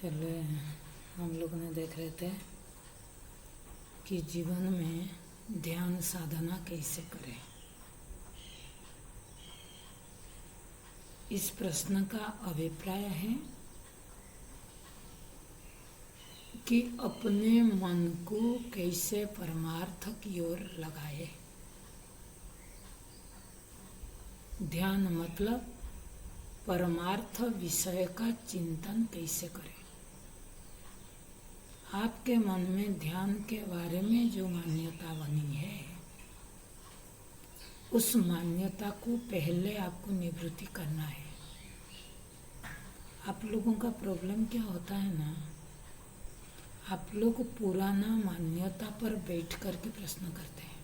चले हम लोग ने देख रहे थे कि जीवन में ध्यान साधना कैसे करें। इस प्रश्न का अभिप्राय है कि अपने मन को कैसे परमार्थ की ओर लगाए। ध्यान मतलब परमार्थ विषय का चिंतन कैसे करें। आपके मन में ध्यान के बारे में जो मान्यता बनी है, उस मान्यता को पहले आपको निवृत्ति करना है। आप लोगों का प्रॉब्लम क्या होता है ना, आप लोग पुराना मान्यता पर बैठ कर के प्रश्न करते हैं।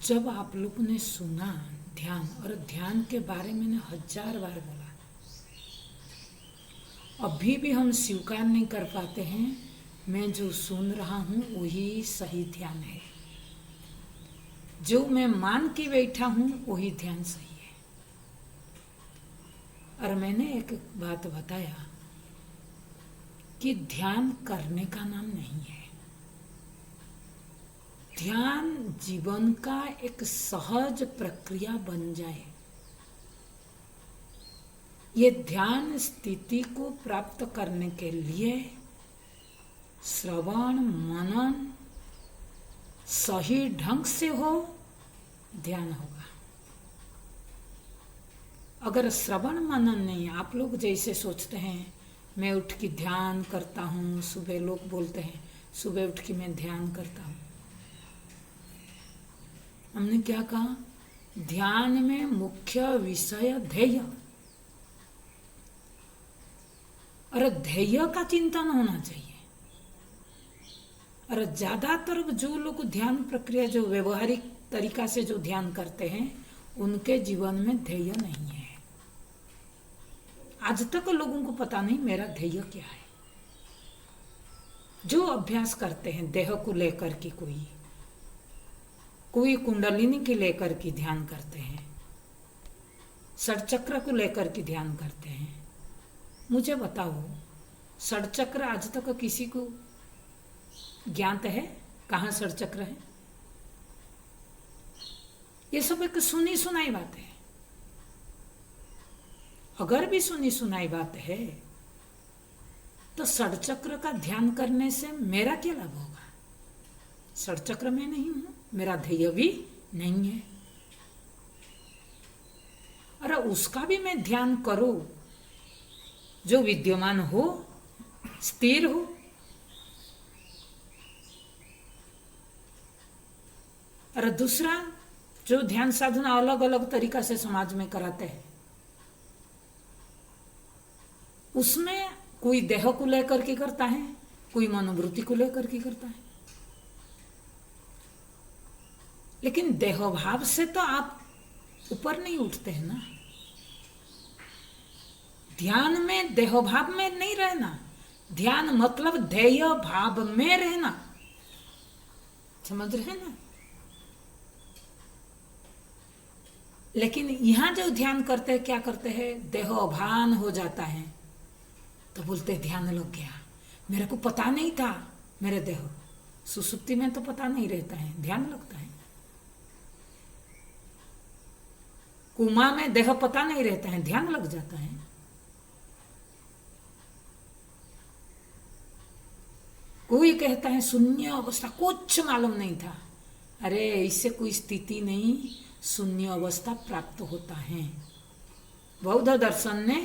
जब आप लोगों ने सुना ध्यान, और ध्यान के बारे में मैंने 1000 बार बोला, अभी भी हम स्वीकार नहीं कर पाते हैं मैं जो सुन रहा हूँ वही सही ध्यान है, जो मैं मान के बैठा हूँ वही ध्यान सही है। और मैंने एक बात बताया कि ध्यान करने का नाम नहीं है। ध्यान जीवन का एक सहज प्रक्रिया बन जाए। ये ध्यान स्थिति को प्राप्त करने के लिए श्रवण मनन सही ढंग से हो, ध्यान होगा। अगर श्रवण मनन नहीं, आप लोग जैसे सोचते हैं मैं उठ के ध्यान करता हूँ, सुबह लोग बोलते हैं सुबह उठ के मैं ध्यान करता हूँ। हमने क्या कहा, ध्यान में मुख्य विषय ध्येय, और ध्येय का चिंतन होना चाहिए। और ज्यादातर जो लोग ध्यान प्रक्रिया, जो व्यवहारिक तरीका से जो ध्यान करते हैं, उनके जीवन में ध्येय नहीं है। आज तक लोगों को पता नहीं मेरा ध्येय क्या है। जो अभ्यास करते हैं देह को लेकर के, कोई कुंडलिनी के लेकर के ध्यान करते हैं, षटचक्र को लेकर के ध्यान करते हैं। मुझे बताओ, षटचक्र आज तक किसी को ज्ञात है कहाँ षटचक्र है? ये सब एक सुनी सुनाई बात है। अगर भी सुनी सुनाई बात है तो षटचक्र का ध्यान करने से मेरा क्या लाभ होगा? षटचक्र में नहीं हूं, मेरा ध्येय भी नहीं है। अरे उसका भी मैं ध्यान करूं जो विद्यमान हो, स्थिर हो। और दूसरा जो ध्यान साधना अलग अलग तरीका से समाज में कराते हैं, उसमें कोई देह को लेकर के करता है, कोई मनोवृत्ति को लेकर के करता है। लेकिन देह भाव से तो आप ऊपर नहीं उठते हैं ना। ध्यान में देह भाव में नहीं रहना। ध्यान मतलब ध्येय भाव में रहना। समझ रहे हैं ना? लेकिन यहां जो ध्यान करते हैं, क्या करते हैं, देह भान हो जाता है तो बोलते ध्यान लग गया। मेरे को पता नहीं था मेरे देह, सुसुप्ति में तो पता नहीं रहता है, ध्यान लगता है। कुमा में देह पता नहीं रहता है, ध्यान लग जाता है। कोई कहता है शून्य अवस्था, कुछ मालूम नहीं था। अरे इससे कोई स्थिति नहीं, शून्य अवस्था प्राप्त होता है। बौद्ध दर्शन ने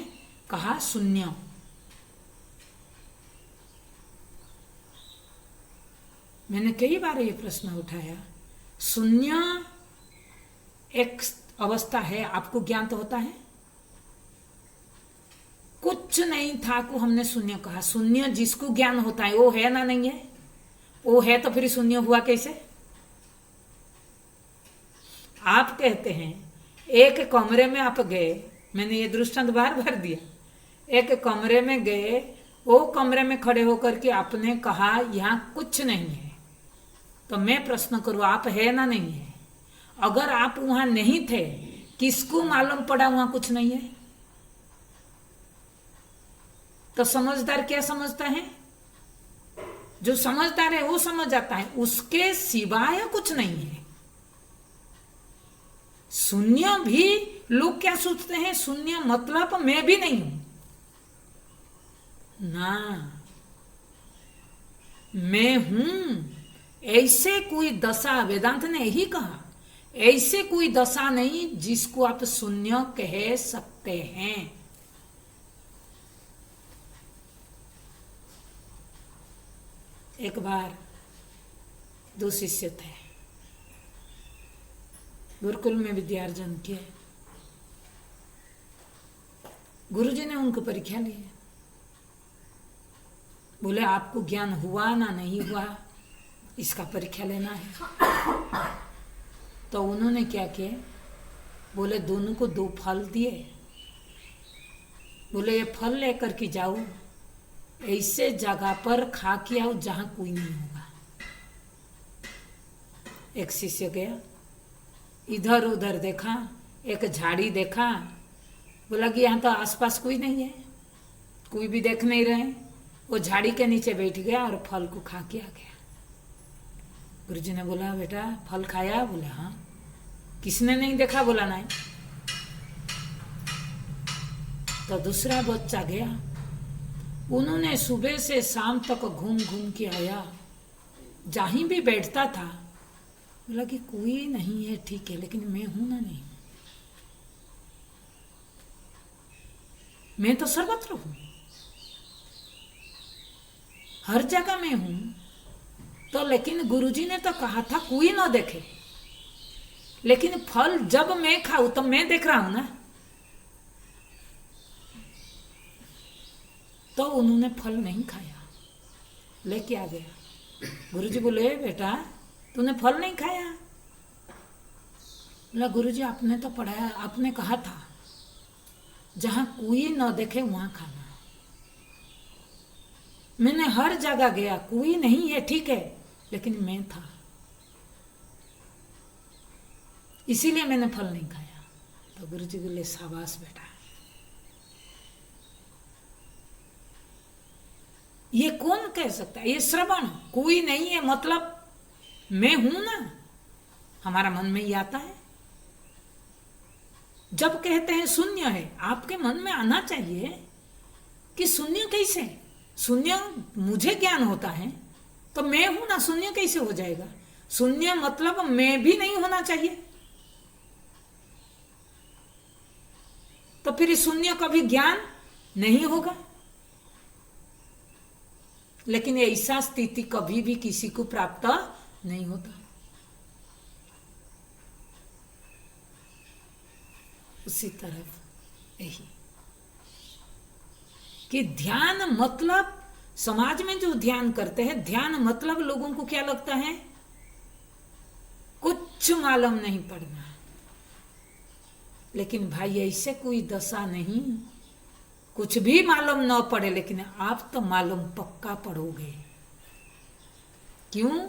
कहा शून्य। मैंने कई बार ये प्रश्न उठाया, शून्य एक अवस्था है, आपको ज्ञान तो होता है? कुछ नहीं था को हमने शून्य कहा। शून्य जिसको ज्ञान होता है वो है ना, नहीं है? वो है तो फिर शून्य हुआ कैसे? आप कहते हैं एक कमरे में आप गए, मैंने ये दृष्टांत बार बार दिया, एक कमरे में गए, वो कमरे में खड़े होकर के आपने कहा यहाँ कुछ नहीं है, तो मैं प्रश्न करूँ आप है ना नहीं है? अगर आप वहां नहीं थे, किसको मालूम पड़ा वहां कुछ नहीं है? तो समझदार क्या समझता है? जो समझदार है वो समझ जाता है उसके सिवाय कुछ नहीं है। शून्य भी लोग क्या सोचते हैं, शून्य मतलब मैं भी नहीं हूं ना, मैं हूं। ऐसे कोई दशा, वेदांत ने यही कहा, ऐसे कोई दशा नहीं जिसको आप शून्य कह सकते हैं। एक बार दो शिष्य थे, गुरुकुल में विद्यार्जन किए। गुरुजी ने उनको परीक्षा ली, बोले आपको ज्ञान हुआ ना नहीं हुआ इसका परीक्षा लेना है। तो उन्होंने क्या किया, बोले दोनों को 2 फल दिए, बोले ये फल लेकर के जाओ, ऐसे जगह पर खा के आओ जहां कोई नहीं होगा। एक शिष्य गया, इधर उधर देखा, एक झाड़ी देखा, बोला कि यहाँ तो आसपास कोई नहीं है, कोई भी देख नहीं रहे। वो झाड़ी के नीचे बैठ गया और फल को खा के आ गया। गुरुजी ने बोला बेटा फल खाया? बोला हाँ। किसने नहीं देखा? बोला नहीं। तो दूसरा बच्चा गया, उन्होंने सुबह से शाम तक घूम घूम के आया, जहीं भी बैठता था बोला कि कोई नहीं है, ठीक है, लेकिन मैं हूं ना नहीं, मैं तो सर्वत्र हूं, हर जगह मैं हूं। तो लेकिन गुरुजी ने तो कहा था कोई ना देखे, लेकिन फल जब मैं खाऊं तो मैं देख रहा हूं ना। तो उन्होंने फल नहीं खाया, लेके आ गया। गुरुजी बोले बेटा तूने फल नहीं खाया? बोला गुरुजी आपने तो पढ़ाया, आपने कहा था जहां कोई न देखे वहां खाना। मैंने हर जगह गया, कोई नहीं है, ठीक है, लेकिन मैं था, इसीलिए मैंने फल नहीं खाया। तो गुरुजी बोले शाबाश बेटा, ये कौन कह सकता है? ये श्रवण कोई नहीं है मतलब मैं हूं ना, हमारा मन में ही आता है। जब कहते हैं शून्य है, आपके मन में आना चाहिए कि शून्य कैसे? शून्य मुझे ज्ञान होता है तो मैं हूं ना, शून्य कैसे हो जाएगा? शून्य मतलब मैं भी नहीं होना चाहिए, तो फिर शून्य कभी ज्ञान नहीं होगा। लेकिन ऐसा स्थिति कभी भी किसी को प्राप्त नहीं होता। उसी तरह यही कि ध्यान मतलब, समाज में जो ध्यान करते हैं, ध्यान मतलब लोगों को क्या लगता है? कुछ मालूम नहीं पड़ना। लेकिन भाई ऐसे कोई दशा नहीं, कुछ भी मालूम न पड़े लेकिन आप तो मालूम पक्का पढ़ोगे। क्यों?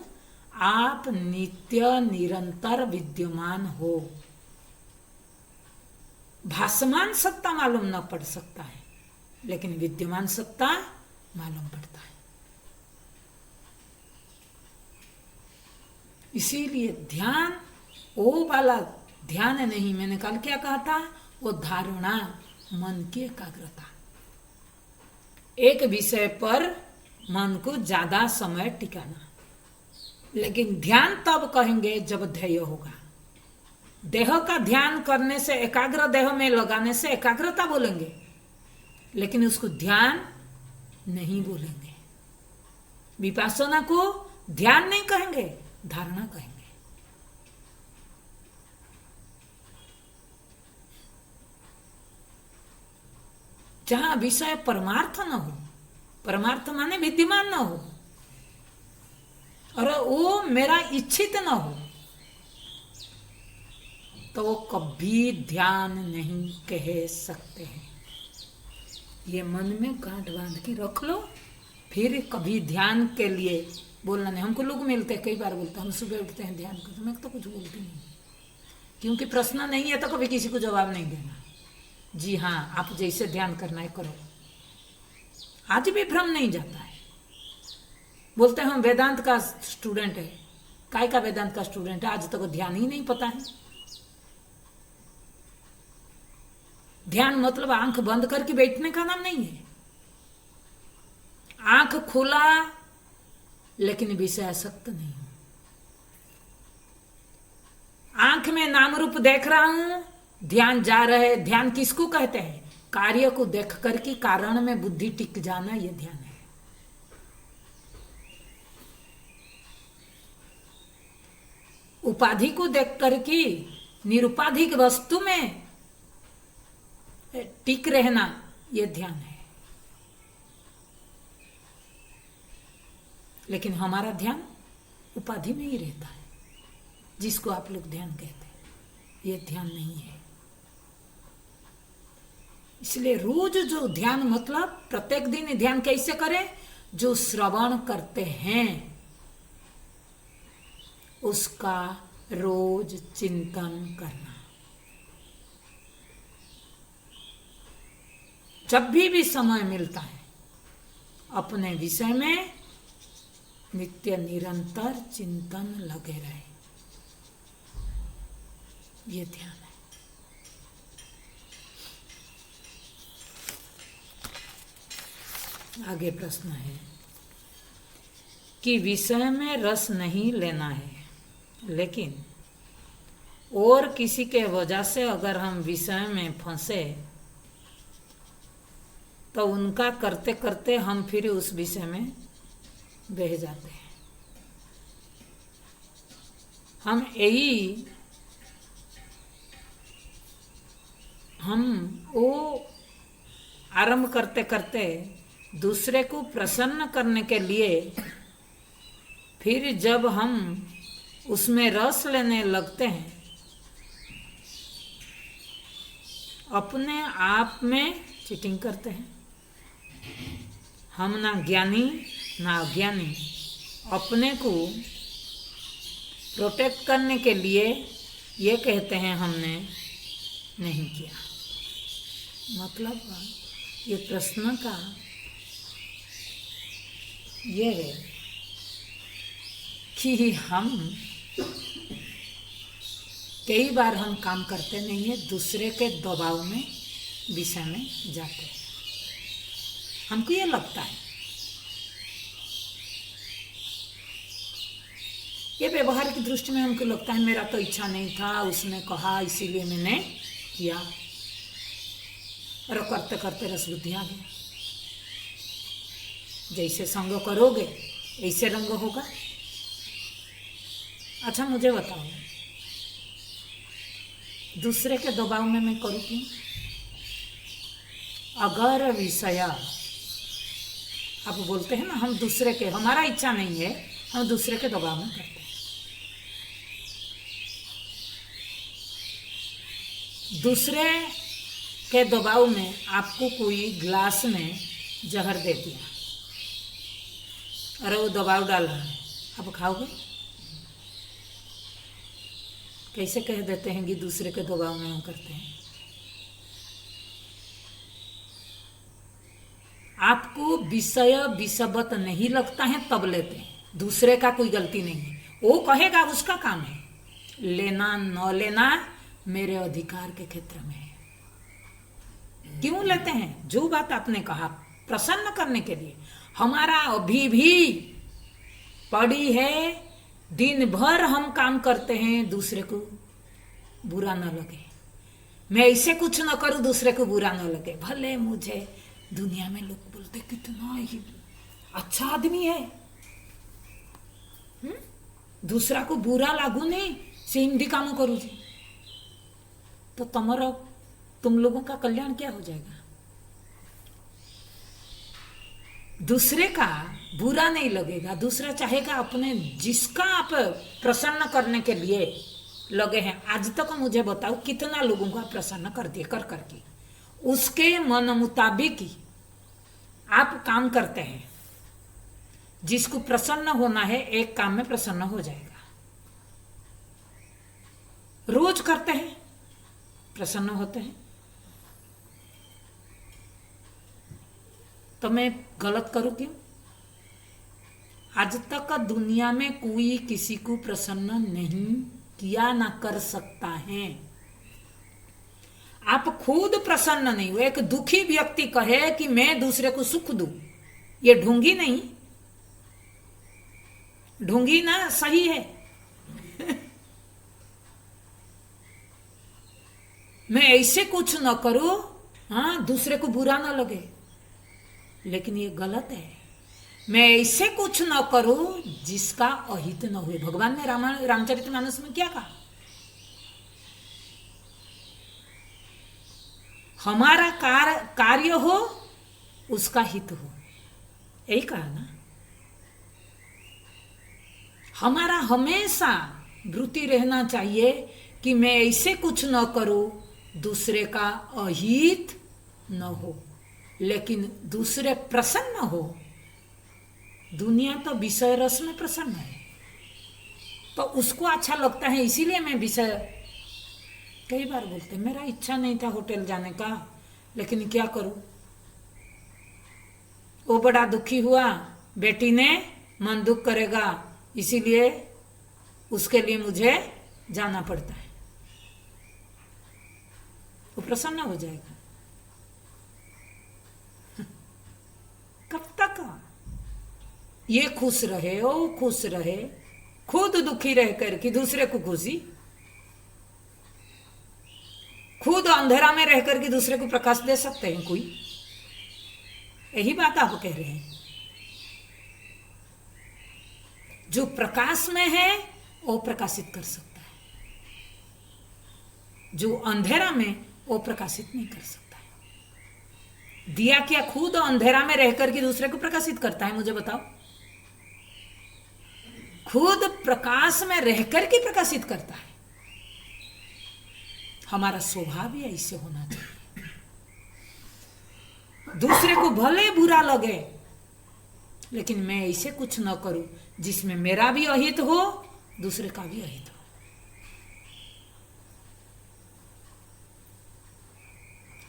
आप नित्य निरंतर विद्यमान हो। भासमान सत्ता मालूम न पड़ सकता है, लेकिन विद्यमान सत्ता मालूम पड़ता है। इसीलिए ध्यान वो वाला ध्यान नहीं, मैंने कल क्या कहा था, वो धारणा, मन की एकाग्रता, एक विषय पर मन को ज्यादा समय टिकाना। लेकिन ध्यान तब कहेंगे जब ध्येय होगा। देह का ध्यान करने से, एकाग्र देह में लगाने से एकाग्रता बोलेंगे, लेकिन उसको ध्यान नहीं बोलेंगे। विपासना को ध्यान नहीं कहेंगे, धारणा कहेंगे। जहां विषय परमार्थ न हो, परमार्थ माने विद्यमान न हो, और वो मेरा इच्छित न हो, तो वो कभी ध्यान नहीं कह सकते हैं। ये मन में गांठ बांध के रख लो, फिर कभी ध्यान के लिए बोलना नहीं। हमको लोग मिलते हैं, कई बार बोलते हैं हम सुबह उठते हैं ध्यान करते, मैं तो कुछ बोलती नहीं, क्योंकि प्रश्न नहीं है तो कभी किसी को जवाब नहीं देना। जी हाँ, आप जैसे ध्यान करना है करो, आज भी भ्रम नहीं जाता है। बोलते हैं हम वेदांत का स्टूडेंट है। काय का वेदांत का स्टूडेंट है? आज तक ध्यान ही नहीं पता है। ध्यान मतलब आंख बंद करके बैठने का नाम नहीं है। आंख खुला लेकिन विषय आसक्त नहीं हूं। आंख में नाम रूप देख रहा हूं, ध्यान जा रहा है। ध्यान किसको कहते हैं? कार्य को देख करके कारण में बुद्धि टिक जाना, यह ध्यान है। उपाधि को देख करके निरुपाधिक वस्तु में टिक रहना, यह ध्यान है। लेकिन हमारा ध्यान उपाधि में ही रहता है, जिसको आप लोग ध्यान कहते हैं, यह ध्यान नहीं है। इसलिए रोज जो ध्यान मतलब प्रत्येक दिन ध्यान कैसे करें? जो श्रवण करते हैं उसका रोज चिंतन करना। जब भी समय मिलता है अपने विषय में नित्य निरंतर चिंतन लगे रहे, ये ध्यान है। आगे प्रश्न है कि विषय में रस नहीं लेना है, लेकिन और किसी के वजह से अगर हम विषय में फंसे तो उनका करते करते हम फिर उस विषय में बह जाते हैं। हम वो आरंभ करते करते दूसरे को प्रसन्न करने के लिए फिर जब हम उसमें रस लेने लगते हैं, अपने आप में चीटिंग करते हैं। हम ना ज्ञानी ना अज्ञानी, अपने को प्रोटेक्ट करने के लिए ये कहते हैं हमने नहीं किया। मतलब ये प्रश्न का ये है कि हम कई बार हम काम करते नहीं है, दूसरे के दबाव में विषय में जाते हैं। हमको ये लगता है, ये व्यवहार की दृष्टि में हमको लगता है मेरा तो इच्छा नहीं था, उसने कहा इसीलिए मैंने किया, और करते करते रस बुद्धि आ गया। जैसे संग करोगे ऐसे रंग होगा। अच्छा मुझे बताओ, दूसरे के दबाव में मैं करूँ क्यों? अगर विषय आप बोलते हैं ना, हम दूसरे के, हमारा इच्छा नहीं है, हम दूसरे के दबाव में करते हैं। दूसरे के दबाव में आपको कोई ग्लास में जहर दे दिया और वो दबाव डाला है, आप खाओगे? कैसे कह देते हैं कि दूसरे के दबाव में हम करते हैं? आपको विषय विषवत नहीं लगता है तब लेते हैं, दूसरे का कोई गलती नहीं है। वो कहेगा उसका काम है, लेना न लेना मेरे अधिकार के क्षेत्र में है। क्यों लेते हैं? जो बात आपने कहा प्रसन्न करने के लिए। हमारा अभी भी पड़ी है, दिन भर हम काम करते हैं दूसरे को बुरा न लगे, मैं ऐसे कुछ न करूं दूसरे को बुरा न लगे। भले मुझे दुनिया में लोग बोलते कितना ही अच्छा आदमी है, दूसरा को बुरा लागू नहीं से हिंदी काम करू जी, तो तुम लोगों का कल्याण क्या हो जाएगा? दूसरे का बुरा नहीं लगेगा, दूसरा चाहेगा अपने, जिसका आप प्रसन्न करने के लिए लगे हैं। आज तक मुझे बताओ कितना लोगों का प्रसन्न कर दिए कर करके, उसके मन मुताबिक ही आप काम करते हैं। जिसको प्रसन्न होना है एक काम में प्रसन्न हो जाएगा। रोज करते हैं प्रसन्न होते हैं। तो मैं गलत करूं क्यों? आज तक दुनिया में कोई किसी को प्रसन्न नहीं किया, ना कर सकता है। आप खुद प्रसन्न नहीं हो। एक दुखी व्यक्ति कहे कि मैं दूसरे को सुख दूं, ये ढोंगी नहीं, ढोंगी ना सही है। मैं ऐसे कुछ न करूं, हाँ, दूसरे को बुरा ना लगे, लेकिन ये गलत है। मैं ऐसे कुछ न करूं जिसका अहित न हुए। भगवान ने रामचरितमानस में क्या कहा? हमारा कार्य हो, उसका हित हो, यही कहा ना। हमारा हमेशा वृत्ति रहना चाहिए कि मैं ऐसे कुछ न करूं दूसरे का अहित न हो, लेकिन दूसरे प्रसन्न हो। दुनिया तो विषय रस में प्रसन्न है, तो उसको अच्छा लगता है, इसीलिए मैं विषय, कई बार बोलते मेरा इच्छा नहीं था होटल जाने का, लेकिन क्या करूं, वो बड़ा दुखी हुआ, बेटी ने मन दुख करेगा, इसीलिए उसके लिए मुझे जाना पड़ता है। वो प्रसन्न हो जाएगा। कब तक ये खुश रहे, वो खुश रहे, खुद दुखी रह करके दूसरे को खुशी, खुद अंधेरा में रह करके दूसरे को प्रकाश दे सकते हैं कोई? यही बात आप कह रहे हैं। जो प्रकाश में है वो प्रकाशित कर सकता है, जो अंधेरा में वो प्रकाशित नहीं कर सकता है। दिया क्या खुद अंधेरा में रह करके दूसरे को प्रकाशित करता है? मुझे बताओ। खुद प्रकाश में रह करके प्रकाशित करता है। हमारा स्वभाव ही ऐसे होना चाहिए। दूसरे को भले बुरा लगे, लेकिन मैं ऐसे कुछ न करूं जिसमें मेरा भी अहित हो, दूसरे का भी अहित हो।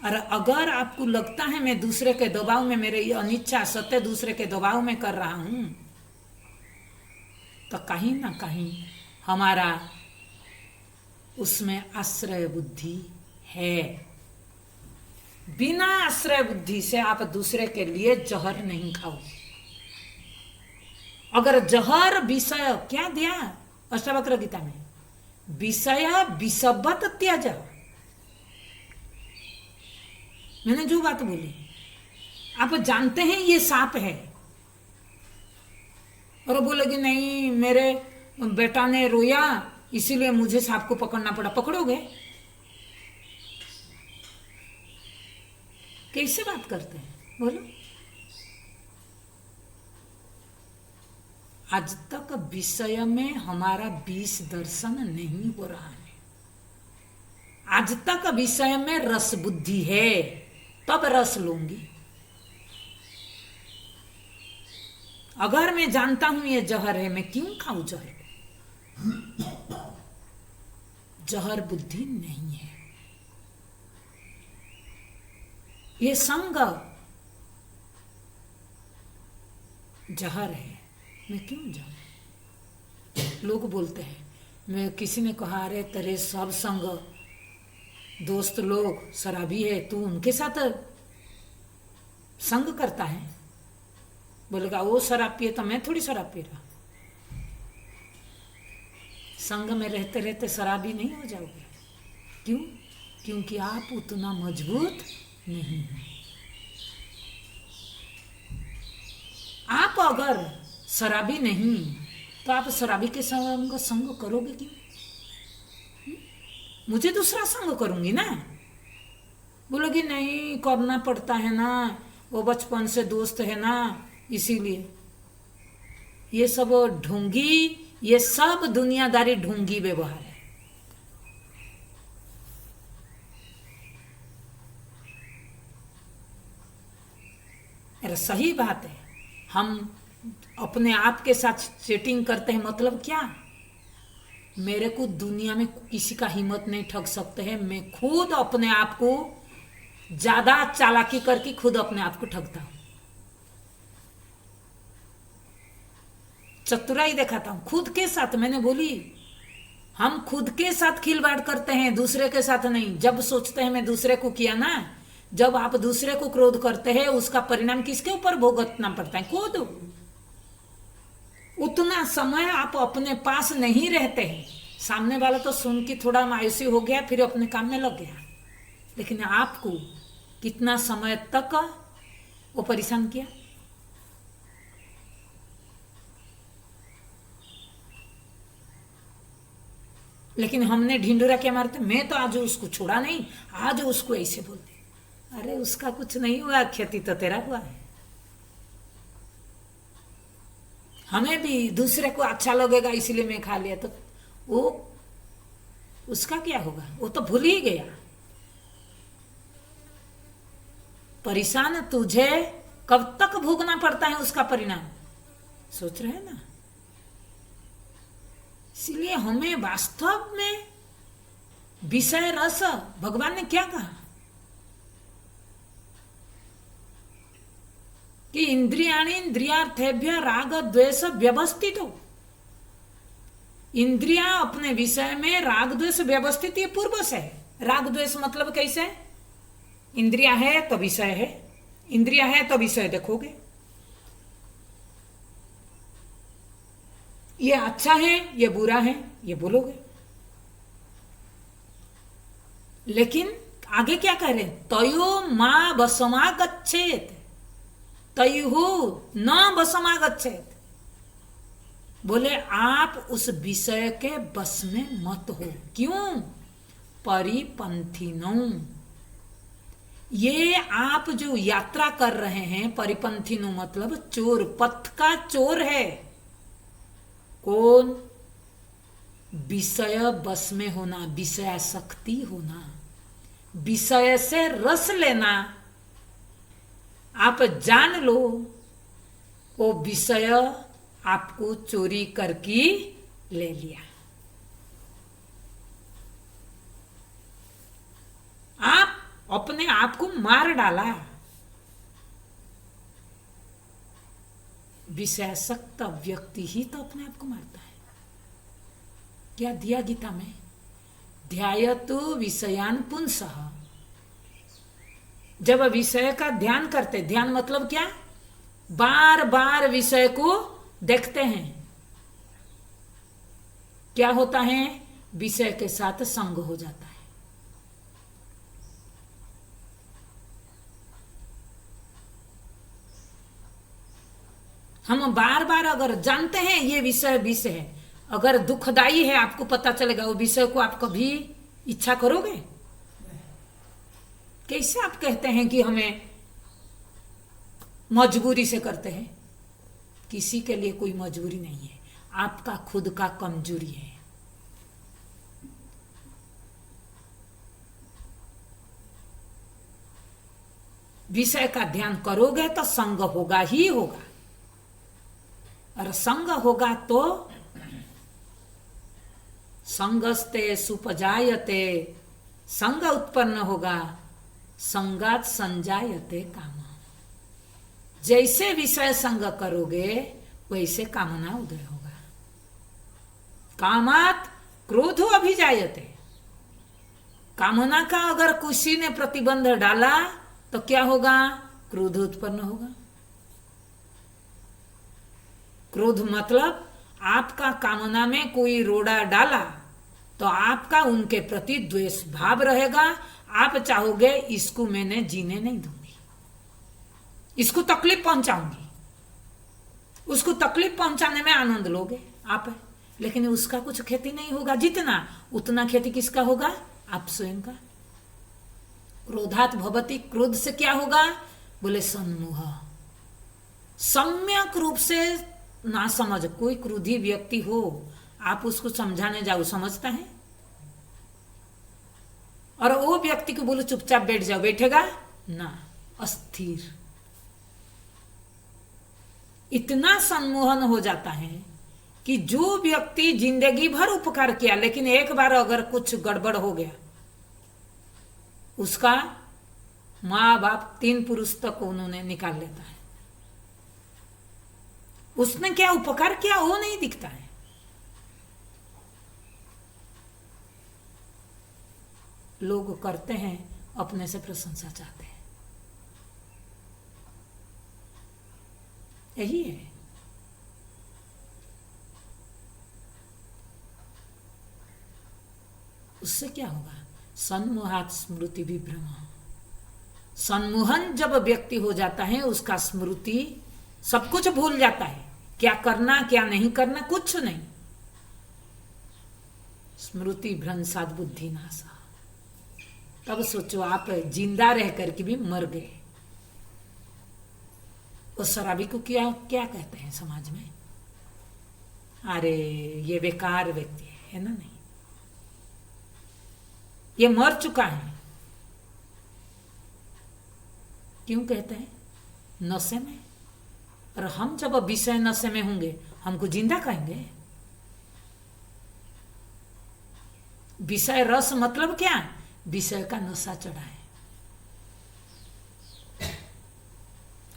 और अगर आपको लगता है मैं दूसरे के दबाव में, मेरे अनिच्छा सत्य दूसरे के दबाव में कर रहा हूं, तो कहीं ना कहीं हमारा उसमें आश्रय बुद्धि है। बिना आश्रय बुद्धि से आप दूसरे के लिए जहर नहीं खाओ। अगर जहर विषय क्या दिया अष्टावक्र गीता में, विषय विषवत त्याज। मैंने जो बात बोली, आप जानते हैं ये सांप है, और बोलेगी नहीं मेरे बेटा ने रोया इसीलिए मुझे सांप को पकड़ना पड़ा। पकड़ोगे? कैसे बात करते हैं बोलो? आज तक विषय में हमारा विष दर्शन नहीं हो रहा है। आज तक विषय में रस बुद्धि है, तब रस लूंगी। अगर मैं जानता हूं ये जहर है, मैं क्यों खाऊं जहर? जहर बुद्धि नहीं है। ये संग जहर है, मैं क्यों जाऊं? लोग बोलते हैं, मैं किसी ने कहा अरे तेरे सब संग दोस्त लोग शराबी है, तू उनके साथ संग करता है। बोलेगा वो शराब पिए तो मैं थोड़ी शराब पी रहा। संग में रहते रहते शराबी नहीं हो जाओगे। क्यों? क्योंकि आप उतना मजबूत नहीं हैं। आप अगर शराबी नहीं तो आप शराबी के संग करोगे क्यों? मुझे दूसरा संग करूंगी ना। बोलोगी नहीं करना पड़ता है ना, वो बचपन से दोस्त है ना, इसीलिए। ये सब ढोंगी, ये सब दुनियादारी ढोंगी व्यवहार है। अरे सही बात है, हम अपने आप के साथ चीटिंग करते हैं, मतलब क्या? मेरे को दुनिया में किसी का हिम्मत नहीं ठग सकते हैं। मैं खुद अपने आप को ज्यादा चालाकी करके खुद अपने आप को ठगता हूं। चतुराई दिखाता हूं खुद के साथ। मैंने बोली हम खुद के साथ खिलवाड़ करते हैं, दूसरे के साथ नहीं। जब सोचते हैं मैं दूसरे को किया ना, जब आप दूसरे को क्रोध करते हैं उसका परिणाम किसके ऊपर भुगतना पड़ता है? खुद। उतना समय आप अपने पास नहीं रहते हैं। सामने वाला तो सुन के थोड़ा मायूसी हो गया, फिर अपने काम में लग गया, लेकिन आपको कितना समय तक वो परेशान किया। लेकिन हमने ढिंडोरा क्या मारते, मैं तो आज उसको छोड़ा नहीं, आज उसको ऐसे बोलते। अरे उसका कुछ नहीं हुआ, क्षति तो तेरा हुआ है। हमें भी दूसरे को अच्छा लगेगा इसलिए मैं खा लिया, तो वो उसका क्या होगा? वो तो भूल ही गया। परेशान तुझे कब तक भोगना पड़ता है उसका परिणाम, सोच रहे हैं ना? इसलिए हमें वास्तव में विषय रस, भगवान ने क्या कहा कि इंद्रियाणि इंद्रियार्थेभ्य राग द्वेष व्यवस्थित हो। इंद्रिया अपने विषय में राग द्वेष व्यवस्थित, ये पूर्व से है। राग द्वेष मतलब कैसे? इंद्रिया है तो विषय है, इंद्रिया है तो विषय देखोगे। ये अच्छा है ये बुरा है ये बोलोगे। लेकिन आगे क्या कह रहे हैं? तयो मां वसमागच्छेत, तयुहु न वसमागच्छेत। बोले आप उस विषय के बस में मत हो। क्यों? परिपंथिनो, ये आप जो यात्रा कर रहे हैं, परिपंथिनो मतलब चोर, पथ का चोर है। कौन? विषय बस में होना, विषयासक्ति होना, विषय से रस लेना। आप जान लो वो विषय आपको चोरी करके ले लिया। आप अपने आप को मार डाला। विषयासक्त व्यक्ति ही तो अपने आप को मारता है। क्या दिया गीता में? ध्यायतु विषयान पुंसः। जब विषय का ध्यान करते, ध्यान मतलब क्या? बार बार विषय को देखते हैं, क्या होता है? विषय के साथ संग हो जाता है। हम बार बार अगर जानते हैं ये विषय विषय है, अगर दुखदाई है आपको पता चलेगा, वो विषय को आप कभी इच्छा करोगे? कैसे आप कहते हैं कि हमें मजबूरी से करते हैं? किसी के लिए कोई मजबूरी नहीं है, आपका खुद का कमजोरी है। विषय का ध्यान करोगे तो संग होगा ही होगा, और संग होगा तो संगस्ते सुपजायते, संग उत्पन्न होगा, संगात संजायते काम। जैसे विषय संग करोगे वैसे कामना उदय होगा। कामात क्रोधो अभिजायते। कामना का अगर किसी ने प्रतिबंध डाला तो क्या होगा? क्रोध उत्पन्न होगा। क्रोध मतलब आपका कामना में कोई रोड़ा डाला तो आपका उनके प्रति द्वेष भाव रहेगा। आप चाहोगे इसको मैंने जीने नहीं दूंगी, इसको तकलीफ पहुंचाऊंगी, उसको तकलीफ पहुंचाने में आनंद लोगे आप, लेकिन उसका कुछ खेती नहीं होगा। जितना उतना खेती किसका होगा? आप स्वयं का। क्रोधात भवति, क्रोध से क्या होगा? बोले सम्मोह। सम्यक रूप से ना समझ, कोई क्रोधी व्यक्ति हो आप उसको समझाने जाओ, समझता है? और वो व्यक्ति को बोलो चुपचाप बैठ जाओ, बैठेगा ना, अस्थिर। इतना सम्मोहन हो जाता है कि जो व्यक्ति जिंदगी भर उपकार किया लेकिन एक बार अगर कुछ गड़बड़ हो गया, उसका माँ बाप 3 पुरुष तक उन्होंने निकाल लेता है। उसने क्या उपकार किया वो नहीं दिखता है। लोग करते हैं, अपने से प्रशंसा चाहते हैं, यही है। उससे क्या होगा? सन्मोहात स्मृति विभ्रम। सम्मोहन जब व्यक्ति हो जाता है, उसका स्मृति सब कुछ भूल जाता है, क्या करना क्या नहीं करना कुछ नहीं। स्मृति भ्रंशात बुद्धि नाशा। तब सोचो आप जिंदा रह करके भी मर गए। उस शराबी को क्या क्या कहते हैं समाज में? अरे ये बेकार व्यक्ति है ना? नहीं, ये मर चुका है। क्यों कहते हैं? नशे में। और हम जब विषय नशे में होंगे, हमको जिंदा कहेंगे? विषय रस मतलब क्या? विषय का नशा चढ़ा है,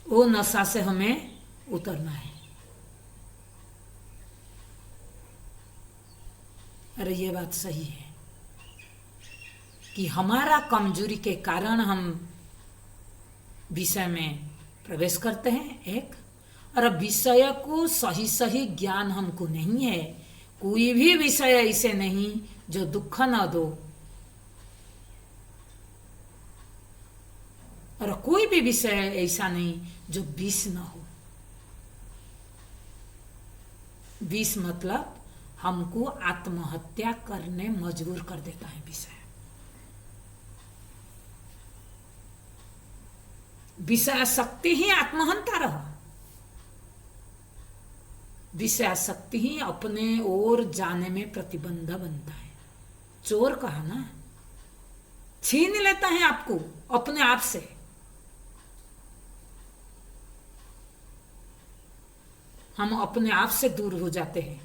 वो नशा से हमें उतरना है। अरे ये बात सही है कि हमारा कमजोरी के कारण हम विषय में प्रवेश करते हैं एक, और विषय को सही सही ज्ञान हमको नहीं है। कोई भी विषय ऐसे नहीं जो दुख न दो, और कोई भी विषय ऐसा नहीं जो विष न हो। विष मतलब हमको आत्महत्या करने मजबूर कर देता है विषय। विषयासक्ति ही आत्महंता रहा। विषयासक्ति ही अपने ओर जाने में प्रतिबंध बनता है। चोर कहा ना, छीन लेता है आपको अपने आप से। हम अपने आप से दूर हो जाते हैं,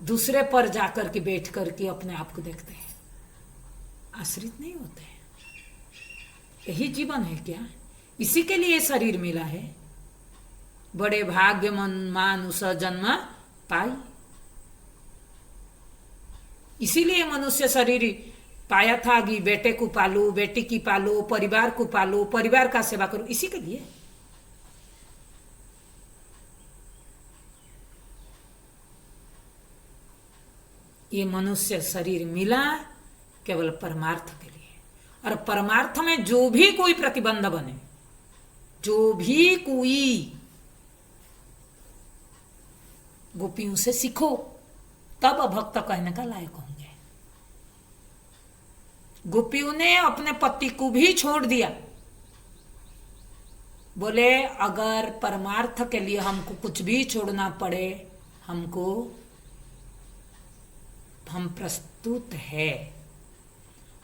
दूसरे पर जाकर के बैठ करके अपने आप को देखते हैं, आश्रित नहीं होते हैं। यही जीवन है क्या? इसी के लिए शरीर मिला है। बड़े भाग्य मानुष जन्म पाई, इसीलिए मनुष्य शरीर पाया था कि बेटे को पालो, बेटी की पालो, परिवार को पालो, परिवार का सेवा करो, इसी के लिए। ये मनुष्य शरीर मिला केवल परमार्थ के लिए। और परमार्थ में जो भी कोई प्रतिबंध बने, जो भी कोई, गोपियों से सीखो, तब भक्त कहने का लायक होंगे। गोपियों ने अपने पति को भी छोड़ दिया। बोले अगर परमार्थ के लिए हमको कुछ भी छोड़ना पड़े, हम प्रस्तुत है।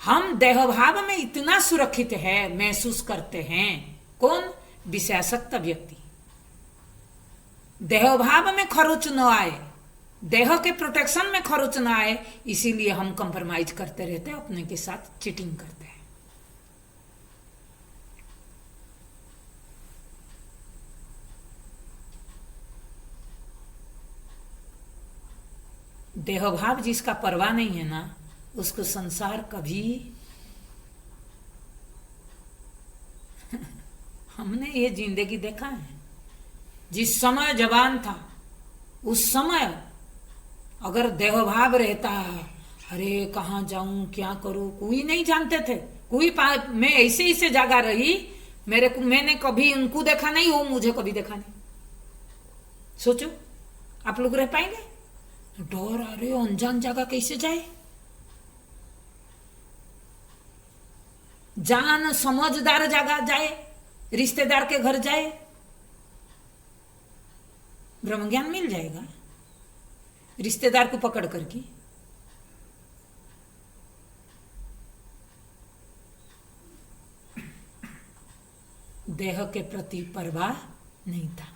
हम देहभाव में इतना सुरक्षित है, महसूस करते हैं। कौन? विषयासक्त व्यक्ति। देहभाव में खरोच न आए, देह के प्रोटेक्शन में खरोच न आए, इसीलिए हम कंप्रोमाइज करते रहते हैं, अपने के साथ चीटिंग करते हैं। देहभाव जिसका परवाह नहीं है ना, उसको संसार कभी हमने ये जिंदगी देखा है। जिस समय जवान था उस समय अगर देहभाव रहता, अरे कहाँ जाऊं क्या करूं, कोई नहीं जानते थे। कोई मैं ऐसे ही से जागा रही, मैंने कभी उनको देखा नहीं, वो मुझे कभी देखा नहीं। सोचो आप लोग रह पाएंगे? डर, अरे अनजान जगह कैसे जाए। जान समझदार जगह जाए, रिश्तेदार के घर जाए, ब्रह्म ज्ञान मिल जाएगा रिश्तेदार को पकड़ करके। देह के प्रति परवाह नहीं था।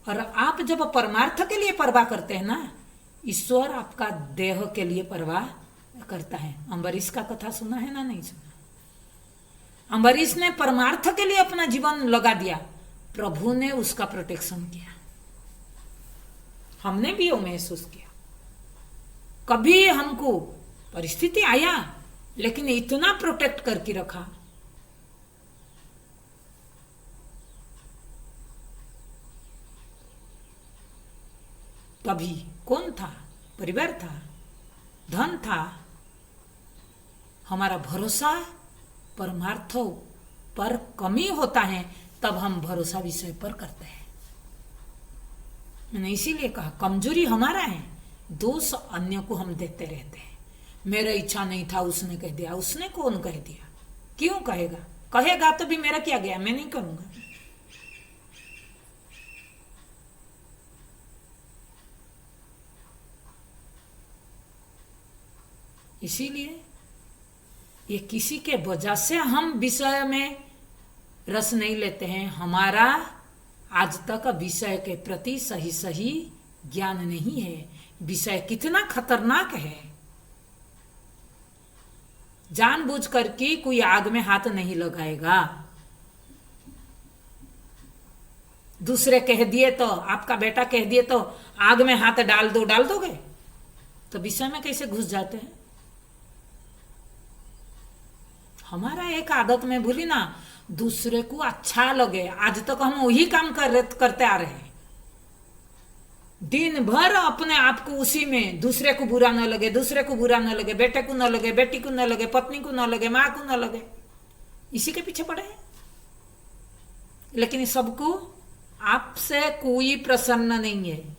और आप जब परमार्थ के लिए परवाह करते हैं ना, ईश्वर आपका देह के लिए परवाह करता है। अम्बरीश का कथा सुना है ना? नहीं सुना? अम्बरीश ने परमार्थ के लिए अपना जीवन लगा दिया, प्रभु ने उसका प्रोटेक्शन किया। हमने भी वो महसूस किया। कभी हमको परिस्थिति आया लेकिन इतना प्रोटेक्ट करके रखा। तभी कौन था? परिवार था, धन था। हमारा भरोसा परमार्थ पर कमी होता है तब हम भरोसा विषय पर करते हैं। मैंने इसीलिए कहा कमजोरी हमारा है, दोष अन्य को हम देते रहते हैं। मेरा इच्छा नहीं था, उसने कह दिया। उसने कौन कह दिया? क्यों कहेगा? कहेगा तो भी मेरा क्या गया, मैं नहीं करूंगा। इसीलिए ये किसी के वजह से हम विषय में रस नहीं लेते हैं। हमारा आज तक विषय के प्रति सही सही ज्ञान नहीं है। विषय कितना खतरनाक है। जानबूझ करके कोई आग में हाथ नहीं लगाएगा। दूसरे कह दिए तो, आपका बेटा कह दिए तो आग में हाथ डाल दोगे तो विषय में कैसे घुस जाते हैं? हमारा एक आदत में भूली ना, दूसरे को अच्छा लगे। आज तक हम वही काम करते आ रहे हैं। दिन भर अपने आप को उसी में, दूसरे को बुरा न लगे, दूसरे को बुरा न लगे, बेटे को न लगे, बेटी को न लगे, पत्नी को न लगे, माँ को न लगे, इसी के पीछे पड़े हैं। लेकिन सबको आपसे कोई प्रसन्न नहीं है।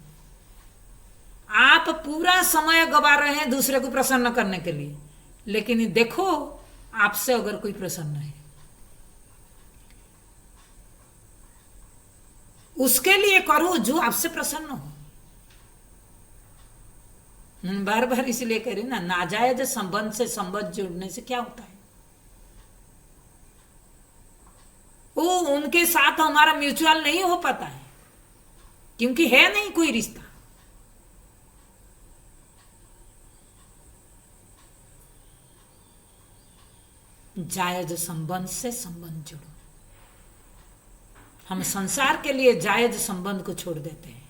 आप पूरा समय गवा रहे हैं दूसरे को प्रसन्न करने के लिए, लेकिन देखो आपसे अगर कोई प्रसन्न है, उसके लिए करो जो आपसे प्रसन्न हो। बार बार इसलिए कह रही ना, नाजायज संबंध से संबंध जोड़ने से क्या होता है? वो उनके साथ हमारा म्यूचुअल नहीं हो पाता है, क्योंकि है नहीं कोई रिश्ता। जायज संबंध से संबंध जोड़ो। हम संसार के लिए जायज संबंध को छोड़ देते हैं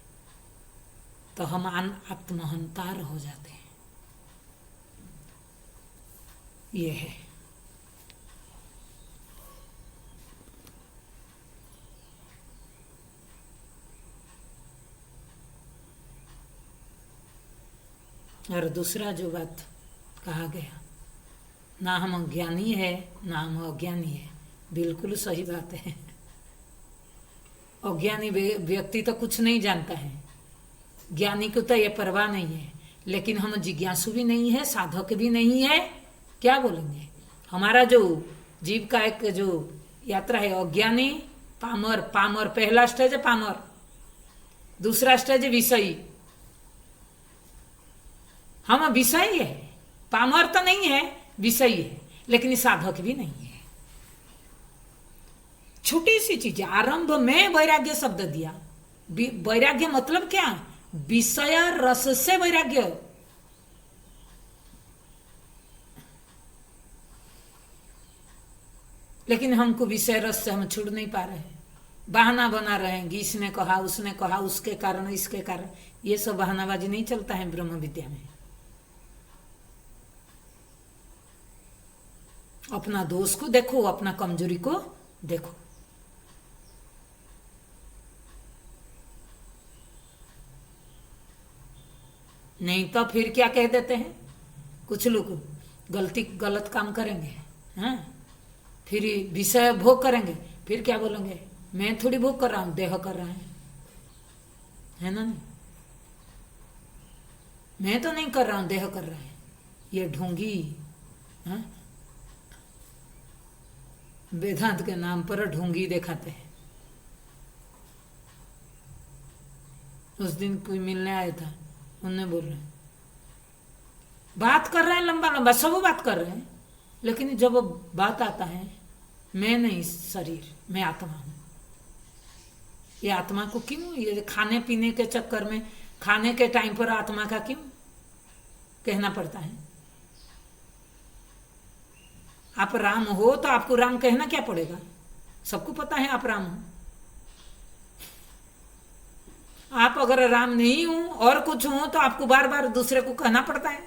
तो हम आत्महंतार हो जाते हैं। ये है। और दूसरा जो बात कहा गया, ना हम अज्ञानी है ना हम अज्ञानी है, बिल्कुल सही बात है। अज्ञानी व्यक्ति तो कुछ नहीं जानता है, ज्ञानी को तो ये परवाह नहीं है। लेकिन हम जिज्ञासु भी नहीं है, साधक भी नहीं है, क्या बोलेंगे? हमारा जो जीव का एक जो यात्रा है, अज्ञानी, पामर। पामर पहला स्टेज है, पामर। दूसरा स्टेज है विषयी। हम विषयी है, पामर तो नहीं है, विषयी है, लेकिन साधक भी नहीं है। छोटी सी चीज, आरंभ में वैराग्य शब्द दिया। वैराग्य मतलब क्या? विषय रस से वैराग्य। लेकिन हमको विषय रस से हम छूट नहीं पा रहे हैं। बहाना बना रहे हैं, इसने कहा, उसने कहा, उसके कारण, इसके कारण। ये सब बहानाबाजी नहीं चलता है ब्रह्म विद्या में। अपना दोष को देखो, अपना कमजोरी को देखो। नहीं तो फिर क्या कह देते हैं कुछ लोग, गलत काम करेंगे, हैं? फिर विषय भोग करेंगे, फिर क्या बोलेंगे? मैं थोड़ी भोग कर रहा हूं, देह कर रहा है ना? नहीं, मैं तो नहीं कर रहा हूं, देह कर रहा है। ये ढोंगी, हैं? वेदांत के नाम पर ढोंगी दिखाते हैं। उस दिन कोई मिलने आया था, उन्होंने बोल रहे बात कर रहे हैं लंबा लंबा, सब बात कर रहे हैं, लेकिन जब बात आता है, मैं नहीं शरीर, मैं आत्मा हूं। ये आत्मा को क्यों, ये खाने पीने के चक्कर में, खाने के टाइम पर आत्मा का क्यों कहना पड़ता है? आप राम हो तो आपको राम कहना क्या पड़ेगा? सबको पता है आप राम हो। आप अगर राम नहीं हूं और कुछ हूं तो आपको बार बार दूसरे को कहना पड़ता है।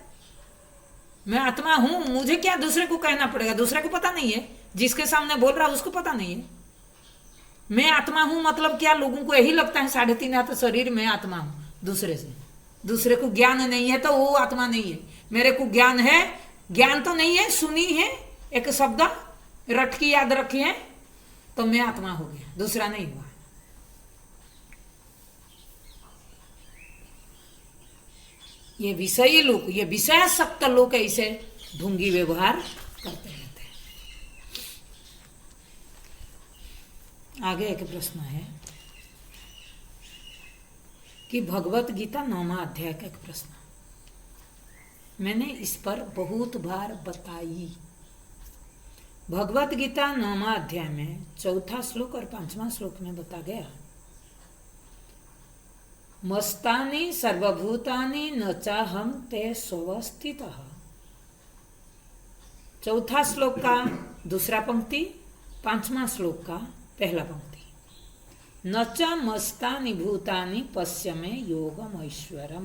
मैं आत्मा हूं, मुझे क्या दूसरे को कहना पड़ेगा? दूसरे को पता नहीं है, जिसके सामने बोल रहा है उसको पता नहीं है। मैं आत्मा हूं मतलब क्या? लोगों को यही लगता है 3.5 हाथ शरीर में आत्मा हूं। दूसरे को ज्ञान नहीं है तो वो आत्मा नहीं है। मेरे को ज्ञान है, ज्ञान तो नहीं है, सुनी है एक शब्द रट की याद रखी है तो मैं आत्मा हो गया, दूसरा नहीं हुआ। ये विषयी लोग, ये विषयासक्त लोग ऐसे ढोंगी व्यवहार करते रहते हैं। आगे एक प्रश्न है कि भगवत गीता 9वां अध्याय का एक प्रश्न, मैंने इस पर बहुत बार बताई। भगवत गीता 9वां अध्याय में 4था श्लोक और 5वां श्लोक में बता गया, मस्तानि सर्वभूतानि न चाहम ते स्वस्थितः। 4था श्लोक का दूसरा पंक्ति, 5वां श्लोक का पहला पंक्ति, न च मस्तानि भूतानि पश्य में योगम ऐश्वरम।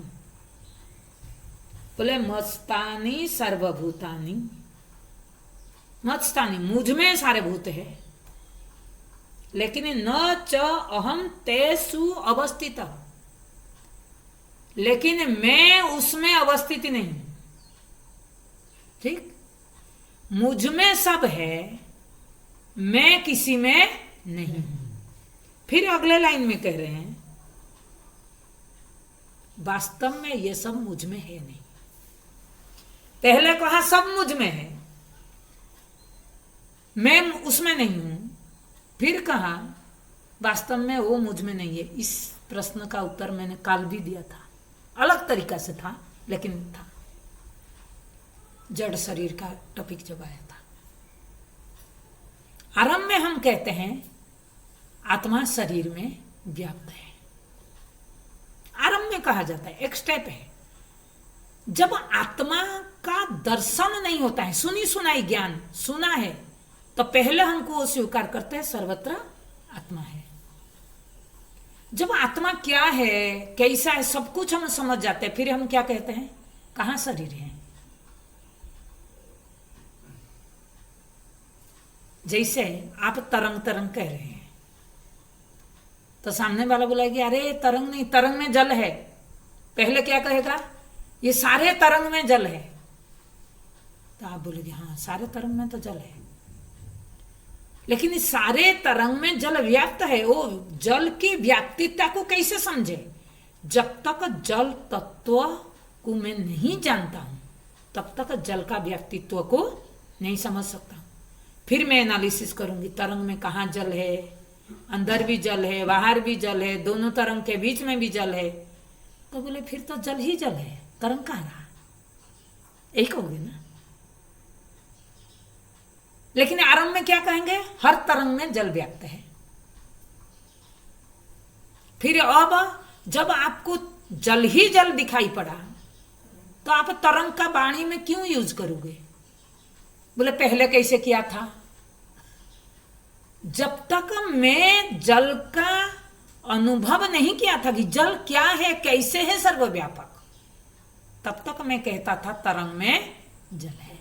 बोले मस्तानि सर्वभूतानि, मस्तानि मुझ में सारे भूत है, लेकिन न च अहम तेसु अवस्थित, लेकिन मैं उसमें अवस्थित नहीं। ठीक, मुझ में सब है, मैं किसी में नहीं हूं। फिर अगले लाइन में कह रहे हैं वास्तव में ये सब मुझ में है नहीं। पहले कहा सब मुझ में है, मैं उसमें नहीं हूं, फिर कहा वास्तव में वो मुझ में नहीं है। इस प्रश्न का उत्तर मैंने काल भी दिया था, अलग तरीका से था लेकिन था। जड़ शरीर का टॉपिक जब आया था, आरंभ में हम कहते हैं आत्मा शरीर में व्याप्त है। आरंभ में कहा जाता है, एक स्टेप है। जब आत्मा का दर्शन नहीं होता है, सुनी सुनाई ज्ञान सुना है, तो पहले हमको स्वीकार करते हैं सर्वत्र आत्मा है। जब आत्मा क्या है, कैसा है, सब कुछ हम समझ जाते हैं, फिर हम क्या कहते हैं, कहां शरीर है। जैसे आप तरंग तरंग कह रहे हैं तो सामने वाला बोला कि अरे तरंग नहीं, तरंग में जल है। पहले क्या कहेगा, ये सारे तरंग में जल है। तो आप बोलेगे हाँ सारे तरंग में तो जल है, लेकिन इस सारे तरंग में जल व्याप्त है। वो जल की व्याप्तिता को कैसे समझे? जब तक जल तत्व को मैं नहीं जानता हूं तब तक जल का व्याप्तित्व को नहीं समझ सकता। फिर मैं एनालिसिस करूंगी, तरंग में कहाँ जल है, अंदर भी जल है, बाहर भी जल है, दोनों तरंग के बीच में भी जल है। तो बोले फिर तो जल ही जल है, तरंग कहाँ रहा? यही कहोगे ना। लेकिन आरंभ में क्या कहेंगे, हर तरंग में जल व्याप्त है। फिर अब जब आपको जल ही जल दिखाई पड़ा तो आप तरंग का वाणी में क्यों यूज करोगे? बोले पहले कैसे किया था? जब तक मैं जल का अनुभव नहीं किया था कि जल क्या है, कैसे है सर्वव्यापक, तब तक मैं कहता था तरंग में जल है।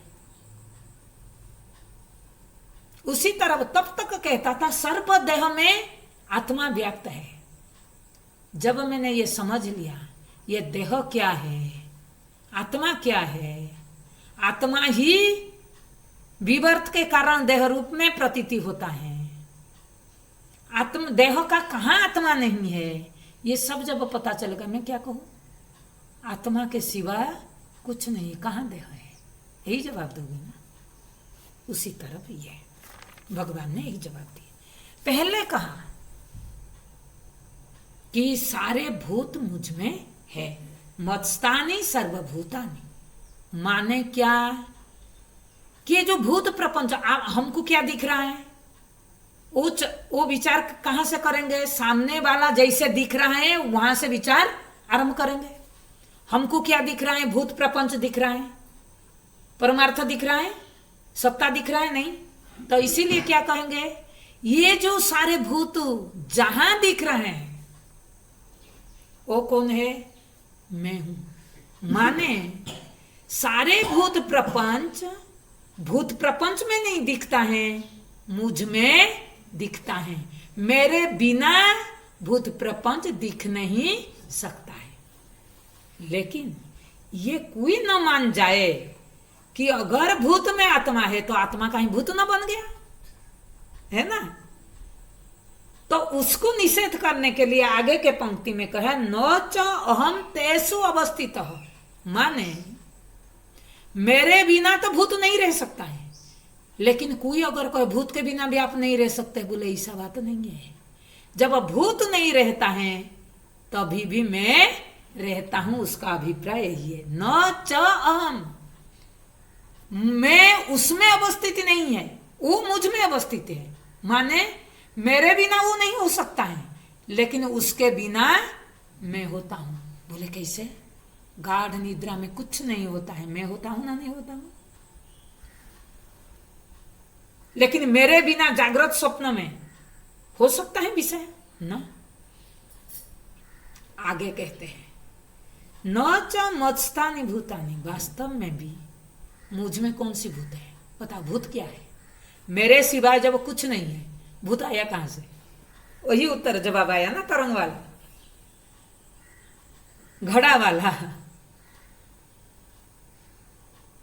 उसी तरह तब तक कहता था सर्व देह में आत्मा व्याप्त है। जब मैंने ये समझ लिया ये देह क्या है, आत्मा क्या है, आत्मा ही विवर्त के कारण देह रूप में प्रतीति होता है, आत्म देह का कहाँ आत्मा नहीं है, ये सब जब पता चलेगा मैं क्या कहूँ, आत्मा के सिवा कुछ नहीं, कहाँ देह है? यही जवाब दोगे ना। उसी तरफ ये भगवान ने यही जवाब दिया। पहले कहा कि सारे भूत मुझ में है, मत्स्तानि सर्वभूतानि, माने क्या कि ये जो भूत प्रपंच हमको क्या दिख रहा है, वो विचार कहां से करेंगे? सामने वाला जैसे दिख रहा है वहां से विचार आरंभ करेंगे। हमको क्या दिख रहा है? भूत प्रपंच दिख रहा है, परमार्थ दिख रहा है, सत्ता दिख रहा है नहीं। तो इसीलिए क्या कहेंगे, ये जो सारे भूत जहां दिख रहे हैं वो कौन है? मैं हूं। माने सारे भूत प्रपंच में नहीं दिखता है, मुझ में दिखता है। मेरे बिना भूत प्रपंच दिख नहीं सकता है। लेकिन ये कोई न मान जाए कि अगर भूत में आत्मा है तो आत्मा कहीं भूत न बन गया है ना। तो उसको निषेध करने के लिए आगे के पंक्ति में कहा न च अहम तेसु अवस्थित। माने मेरे बिना तो भूत नहीं रह सकता है, लेकिन कोई अगर कोई भूत के बिना भी आप नहीं रह सकते, बोले ऐसा बात नहीं है। जब भूत नहीं रहता है तभी भी मैं रहता हूं, उसका अभिप्राय यही है। न च अहम, मैं उसमें अवस्थित नहीं है, वो मुझ में अवस्थित है। माने मेरे बिना वो नहीं हो सकता है, लेकिन उसके बिना मैं होता हूं। बोले कैसे? गाढ़ निद्रा में कुछ नहीं होता है, मैं होता हूं ना नहीं होता हूं। लेकिन मेरे बिना जागृत स्वप्न में हो सकता है विषय ना। आगे कहते हैं न च मत्स्थानि भूतानि, वास्तव में भी मुझ में कौन सी भूत है? पता भूत क्या है? मेरे सिवाय जब कुछ नहीं है, भूत आया कहां से? वही उत्तर जवाब आया ना, तरंग वाला, घड़ा वाला,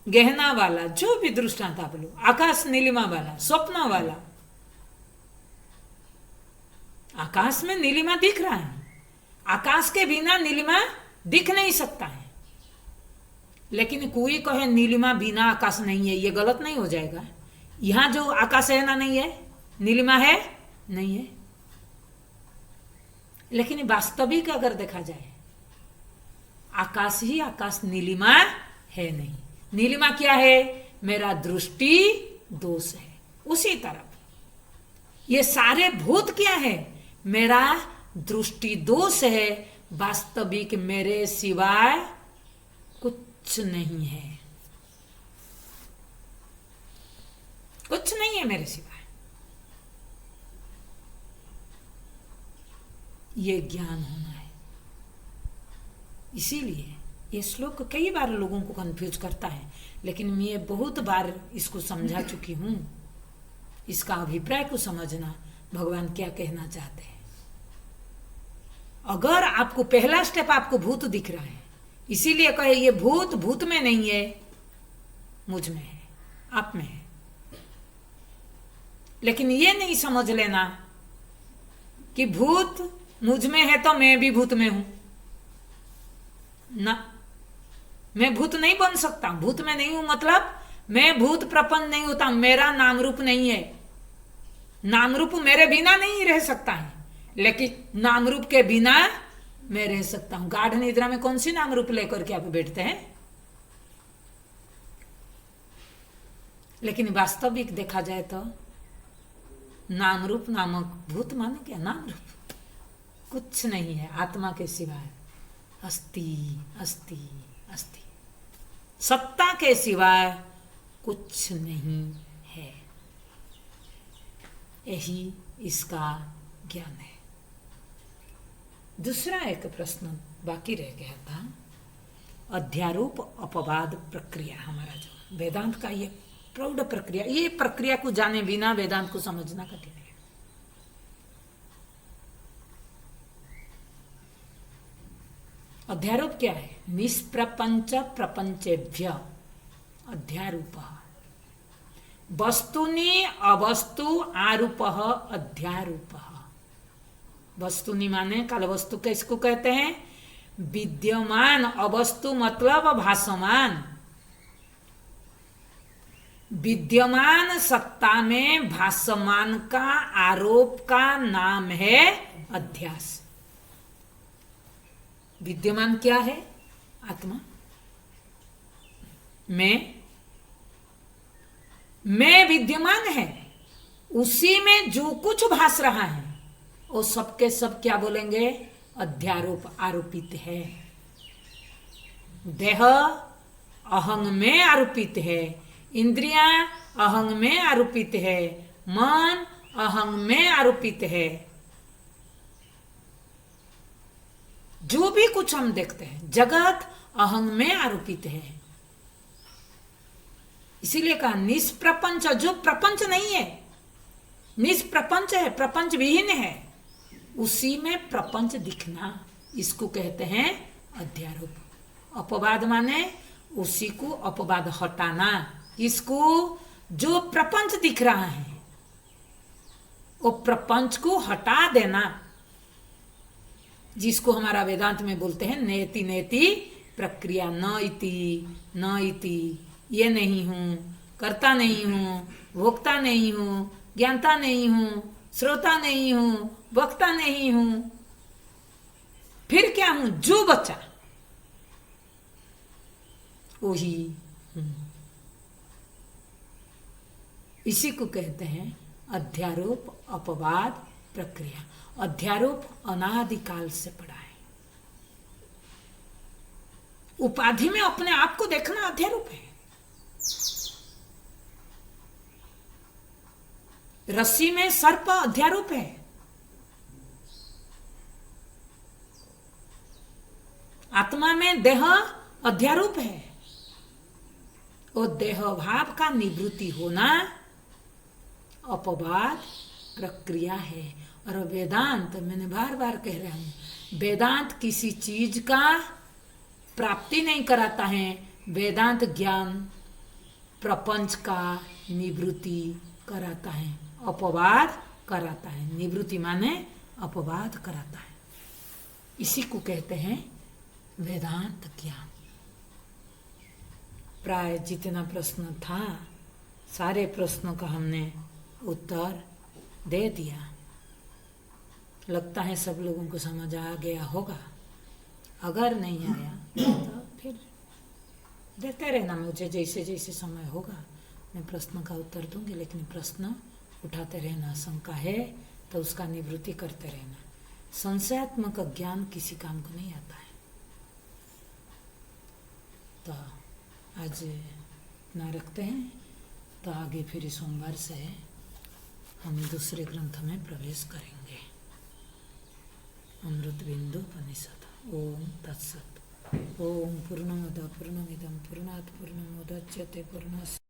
गहना वाला, जो भी दृष्टांत आप लो, आकाश नीलिमा वाला, स्वप्न वाला। आकाश में नीलिमा दिख रहा है, आकाश के बिना नीलिमा दिख नहीं सकता है। लेकिन कोई कहे नीलिमा बिना आकाश नहीं है, ये गलत नहीं हो जाएगा? यहां जो आकाश है ना नहीं है, नीलिमा है नहीं है। लेकिन वास्तविक अगर देखा जाए, आकाश ही आकाश, नीलिमा है नहीं। नीलिमा क्या है? मेरा दृष्टि दोष है। उसी तरफ ये सारे भूत क्या है? मेरा दृष्टि दोष है। वास्तविक मेरे सिवाय कुछ नहीं है, कुछ नहीं है मेरे सिवाय। ये ज्ञान होना है। इसीलिए ये श्लोक कई बार लोगों को कंफ्यूज करता है, लेकिन मैं बहुत बार इसको समझा चुकी हूं। इसका अभिप्राय को समझना, भगवान क्या कहना चाहते हैं। अगर आपको पहला स्टेप आपको भूत दिख रहा है, इसीलिए कहे ये भूत भूत में नहीं है, मुझ में है, आप में है। लेकिन ये नहीं समझ लेना कि भूत मुझ में है तो मैं भी भूत में हूं ना। मैं भूत नहीं बन सकता, भूत में नहीं हूं मतलब मैं भूत प्रपंच नहीं होता। मेरा नाम रूप नहीं है, नाम रूप मेरे बिना नहीं रह सकता है, लेकिन नाम रूप के बिना मैं रह सकता हूं। गाढ़ निद्रा में कौन सी नाम रूप लेकर के आप बैठते हैं? लेकिन वास्तविक देखा जाए तो नाम रूप नामक भूत माने क्या? नाम रूप कुछ नहीं है आत्मा के सिवाय। अस्ति अस्ति अस्ति, सत्ता के सिवाय कुछ नहीं है। यही इसका ज्ञान है। दूसरा एक प्रश्न बाकी रह गया था, अध्यारोप अपवाद प्रक्रिया। हमारा जो वेदांत का ये प्रौढ़ प्रक्रिया, ये प्रक्रिया को जाने बिना वेदांत को समझना कठिन है। अध्यारोप क्या है? निष्प्रपंच प्रपंचेभ्य अध्यारूप। वस्तुनि अवस्तु आरूप अध्यारूप। वस्तुनि माने काल वस्तु किसको कहते हैं? विद्यमान अवस्तु मतलब भासमान। विद्यमान सत्ता में भासमान का आरोप का नाम है अध्यास। विद्यमान क्या है? आत्मा। मैं विद्यमान है, उसी में जो कुछ भास रहा है वो सबके सब क्या बोलेंगे? अध्यारोप, आरोपित है। देह अहंग में आरोपित है, इंद्रियां अहंग में आरोपित है, मन अहंग में आरोपित है, जो भी कुछ हम देखते हैं जगत अहंग में आरोपित है। इसीलिए कहा निष्प्रपंच, जो प्रपंच नहीं है, निष्प्रपंच है, प्रपंच विहीन है, उसी में प्रपंच दिखना, इसको कहते हैं अध्यारोप। अपवाद माने उसी को अपवाद हटाना, इसको जो प्रपंच दिख रहा है वो प्रपंच को हटा देना, जिसको हमारा वेदांत में बोलते हैं नेति नेति प्रक्रिया। न इति, ये नहीं हूं, करता नहीं हूं, भोक्ता नहीं हूं, ज्ञानता नहीं हूं, श्रोता नहीं हूं, वक्ता नहीं हूं, फिर क्या हूं? जो बचा वही हूं। इसी को कहते हैं अध्यारोप अपवाद प्रक्रिया। अध्यारोप अनादिकाल से पड़ा है। उपाधि में अपने आप को देखना अध्यारोप है। रस्सी में सर्प अध्यारोप है। आत्मा में देह अध्यारोप है। और देह भाव का निवृत्ति होना अपवाद प्रक्रिया है। और वेदांत, मैंने बार बार कह रहा हूं, वेदांत किसी चीज का प्राप्ति नहीं कराता है, वेदांत ज्ञान प्रपंच का निवृत्ति कराता है, अपवाद कराता है। निवृत्ति माने अपवाद कराता है। इसी को कहते हैं वेदांत ज्ञान। प्राय जितना प्रश्न था सारे प्रश्नों का हमने उत्तर दे दिया। लगता है सब लोगों को समझ आ गया होगा। अगर नहीं आया तो फिर देते रहना, मुझे जैसे जैसे समय होगा मैं प्रश्न का उत्तर दूंगी, लेकिन प्रश्न उठाते रहना। शंका है तो उसका निवृत्ति करते रहना। संशयात्मक ज्ञान किसी काम को नहीं आता है। तो आज इतना रखते हैं, तो आगे फिर सोमवार से हम दूसरे ग्रंथ में प्रवेश करेंगे। अमृत बिंदु उपनिषद। ओम तत्सत। ओम पूर्णमद पूर्णमिदं पूर्णात् पूर्णमुदच्यते पूर्णस्य